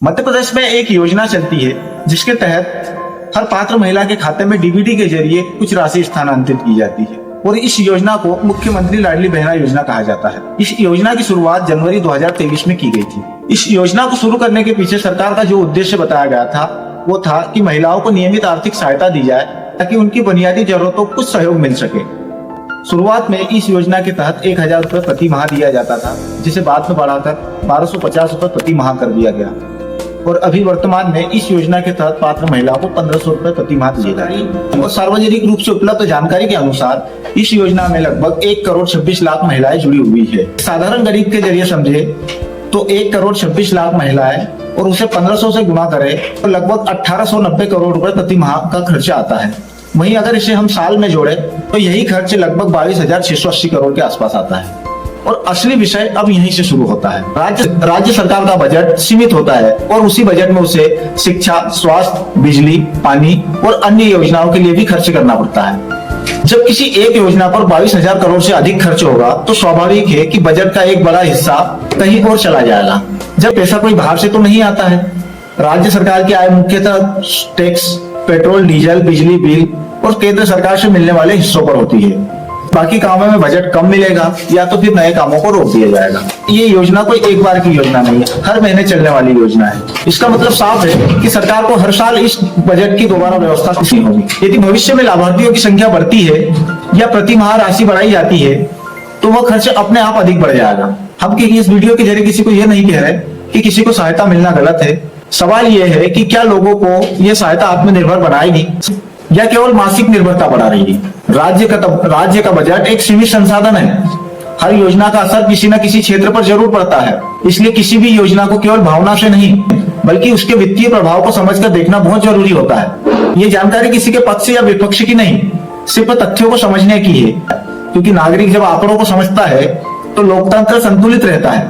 मध्य प्रदेश में एक योजना चलती है जिसके तहत हर पात्र महिला के खाते में डीबीटी के जरिए कुछ राशि स्थानांतरित की जाती है और इस योजना को मुख्यमंत्री लाडली बहना योजना कहा जाता है। इस योजना की शुरुआत जनवरी 2023 में की गई थी। इस योजना को शुरू करने के पीछे सरकार का जो उद्देश्य बताया गया था वो था कि महिलाओं को नियमित आर्थिक सहायता दी जाए ताकि उनकी बुनियादी जरूरतों को कुछ सहयोग मिल सके। शुरुआत में इस योजना के तहत 1000 रुपए प्रति माह दिया जाता था, जिसे बाद में बढ़ाकर 1250 रुपए प्रति माह कर दिया गया और अभी वर्तमान में इस योजना के तहत पात्र महिलाओं को 1500 रुपए प्रति माह दिए जा रहे हैं। और सार्वजनिक रूप से उपलब्ध जानकारी के अनुसार इस योजना में लगभग 1 करोड़ 26 लाख महिलाएं जुड़ी हुई है। साधारण गरीब के जरिए समझे तो 1 करोड़ 26 लाख महिलाएं और उसे 1500 से गुणा करें तो लगभग 1890 करोड़ रुपए प्रति माह का खर्चा आता है। वहीं अगर इसे हम साल में जोड़े तो यही खर्च लगभग 22,680 करोड़ के आसपास आता है। और असली विषय अब यहीं से शुरू होता है। राज्य सरकार का बजट सीमित होता है और उसी बजट में उसे शिक्षा, स्वास्थ्य, बिजली, पानी और अन्य योजनाओं के लिए भी खर्च करना पड़ता है। जब किसी एक योजना पर 22,000 करोड़ से अधिक खर्च होगा तो स्वाभाविक है कि बजट का एक बड़ा हिस्सा कहीं और चला जाएगा। जब पैसा कोई बाहर से तो नहीं आता है। राज्य सरकार की आय मुख्यतः टैक्स, पेट्रोल, डीजल, बिजली बिल और केंद्र सरकार से मिलने वाले हिस्सों पर होती है। बाकी कामों में बजट कम मिलेगा या तो फिर नए कामों को रोक दिया जाएगा। ये योजना कोई एक बार की योजना नहीं है, हर महीने चलने वाली योजना है। इसका मतलब साफ है कि सरकार को हर साल इस बजट की दोबारा व्यवस्था करनी होगी। यदि भविष्य में लाभार्थियों की संख्या बढ़ती है या प्रति माह राशि बढ़ाई जाती है तो वह खर्च अपने आप अधिक बढ़ जाएगा। हम इस वीडियो के जरिए किसी को यह नहीं कह रहे कि किसी को सहायता मिलना गलत है। सवाल यह है कि क्या लोगों को यह सहायता आत्मनिर्भर बनाएगी या केवल मासिक निर्भरता बढ़ा रही है। राज्य का बजट एक सीमित संसाधन है। हर योजना का असर किसी न किसी क्षेत्र पर जरूर पड़ता है। इसलिए किसी भी योजना को केवल भावना से नहीं बल्कि उसके वित्तीय प्रभाव को समझकर देखना बहुत जरूरी होता है। ये जानकारी किसी के पक्ष या विपक्ष की नहीं, सिर्फ तथ्यों को समझने की है। क्योंकि नागरिक जब आंकड़ों को समझता है तो लोकतंत्र संतुलित रहता है।